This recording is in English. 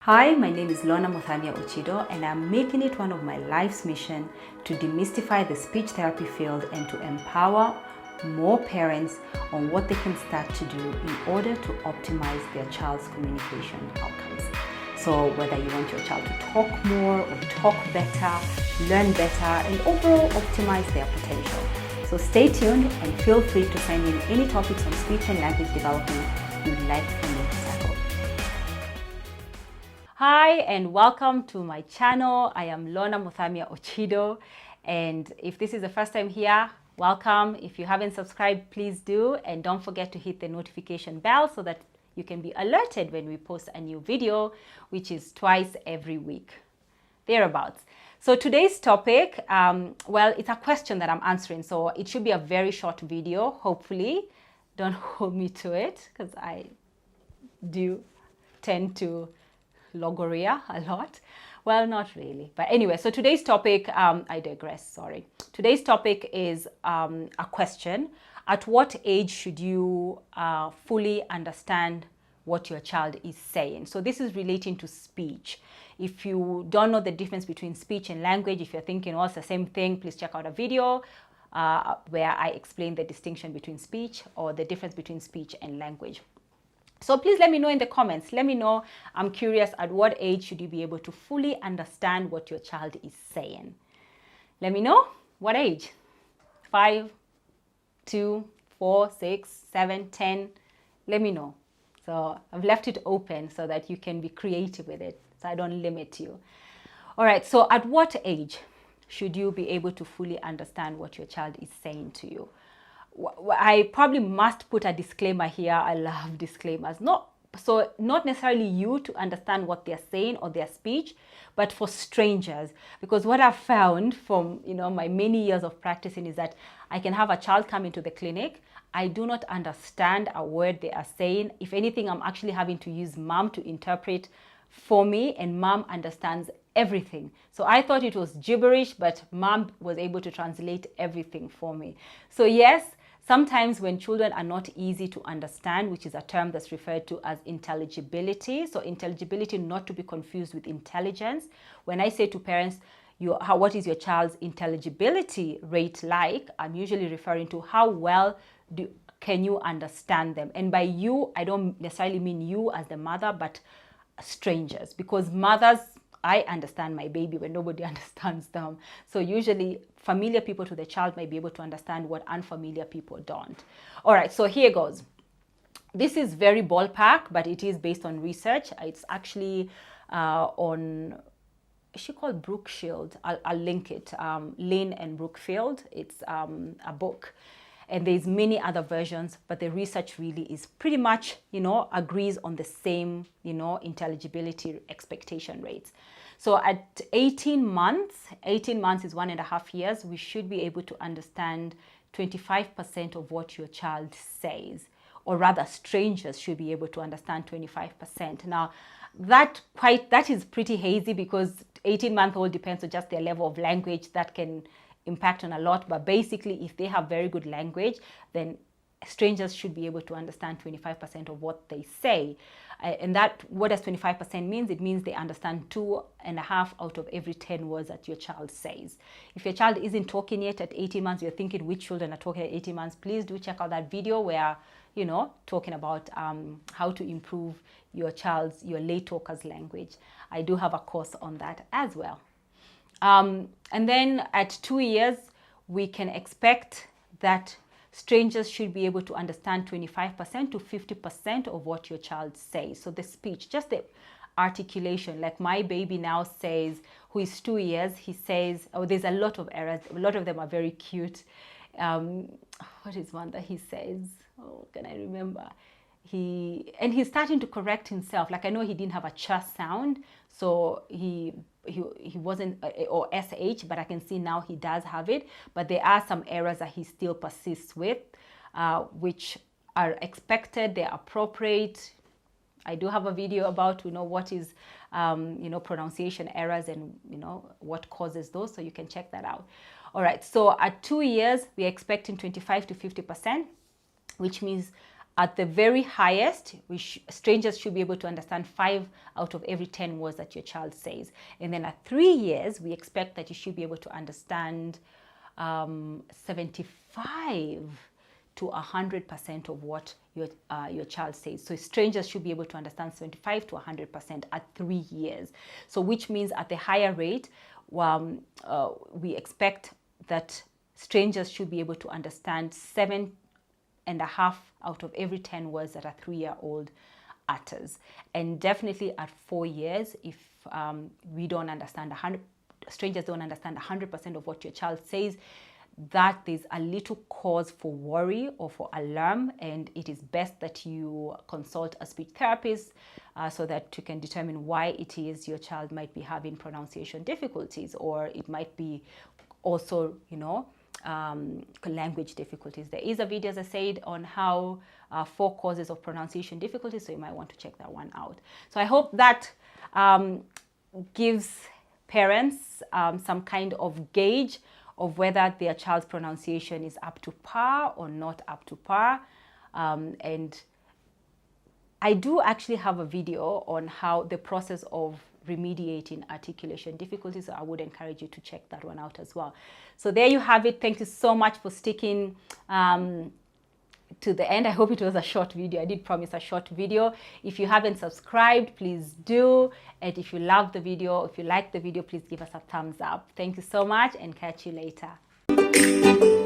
Hi, my name is Lorna Muthamia Ochido, and I'm making it one of my life's mission to demystify the speech therapy field and to empower more parents on what they can start to do in order to optimize their child's communication outcomes. So whether you want your child to talk more or talk better, learn better, and overall optimize their potential. So stay tuned and feel free to send in any topics on speech and language development you'd like for me to tackle. Hi and welcome to my channel. I am Lorna Muthamia Ochido, and if this is the first time here, welcome. If you haven't subscribed, please do, and don't forget to hit the notification bell so that you can be alerted when we post a new video, which is twice every week, thereabouts. So today's topic, well, it's a question that I'm answering, so it should be a very short video, hopefully. Don't hold me to it, because I do tend to logorrhea a lot. Well, not really, but anyway, so today's topic, I digress, sorry. Today's topic is a question: at what age should you fully understand what your child is saying? So this is relating to speech. If you don't know the difference between speech and language, if you're thinking, oh, it's the same thing, please check out a video where I explain the distinction between speech, or the difference between speech and language. So please let me know in the comments. Let me know. I'm curious, at what age should you be able to fully understand what your child is saying? Let me know. What age? 5, 2, 4, 6, 7, 10. Let me know. So I've left it open so that you can be creative with it, so I don't limit you. All right, so at what age should you be able to fully understand what your child is saying to you? I probably must put a disclaimer here. I love disclaimers. Not necessarily you to understand what they're saying or their speech, but for strangers. Because what I've found from my many years of practicing is that I can have a child come into the clinic. I do not understand a word they are saying. If anything, I'm actually having to use mom to interpret for me, and mom understands everything. So I thought it was gibberish, but mom was able to translate everything for me. So yes, sometimes when children are not easy to understand, which is a term that's referred to as intelligibility. So intelligibility, not to be confused with intelligence. When I say to parents, what is your child's intelligibility rate like? I'm usually referring to how well can you understand them. And by you, I don't necessarily mean you as the mother, but strangers. Because mothers, I understand my baby when nobody understands them. So usually familiar people to the child may be able to understand what unfamiliar people don't. All right, so here goes. This is very ballpark, but it is based on research. It's actually on, she called Brookshield. I'll link it. Lynn and Brookfield. It's a book. And there's many other versions, but the research really is pretty much, agrees on the same, intelligibility expectation rates. So at 18 months is 1.5 years, we should be able to understand 25% of what your child says, or rather strangers should be able to understand 25%. Now, that is pretty hazy, because 18-month-old depends on just their level of language. That can impact on a lot, but basically if they have very good language, then strangers should be able to understand 25% of what they say. And that, what does 25% means? It means they understand 2.5 out of every 10 words that your child says. If your child isn't talking yet at 18 months, you're thinking which children are talking at 18 months, please do check out that video where, talking about how to improve your late talker's language. I do have a course on that as well. And then at 2 years, we can expect that strangers should be able to understand 25% to 50% of what your child says. So the speech, just the articulation, like my baby now says, who is 2 years, he says, oh, there's a lot of errors. A lot of them are very cute. What is one that he says? Oh, can I remember? He's starting to correct himself. Like, I know he didn't have a ch sound, so he wasn't, or sh, but I can see now he does have it. But there are some errors that he still persists with, which are expected. They're appropriate. I do have a video about what is pronunciation errors and what causes those, so you can check that out. All right, so at 2 years we're expecting 25 to 50%, which means At the very highest, strangers should be able to understand 5 out of every 10 words that your child says. And then at 3 years, we expect that you should be able to understand 75 to 100% of what your child says. So strangers should be able to understand 75 to 100% at 3 years. So which means at the higher rate, we expect that strangers should be able to understand 7.5 out of every 10 words that a 3-year-old utters. And definitely at 4 years, if we don't understand strangers don't understand 100% of what your child says, that there's a little cause for worry or for alarm, and it is best that you consult a speech therapist so that you can determine why it is your child might be having pronunciation difficulties, or it might be also, language difficulties. There is a video, as I said, on how 4 causes of pronunciation difficulties, so you might want to check that one out. So I hope that gives parents some kind of gauge of whether their child's pronunciation is up to par or not up to par. And I do actually have a video on how the process of remediating articulation difficulties. So I would encourage you to check that one out as well. So there you have it. Thank you so much for sticking to the end. I hope it was a short video. I did promise a short video. If you haven't subscribed, please do. And if you love the video, if you like the video, please give us a thumbs up. Thank you so much, and catch you later.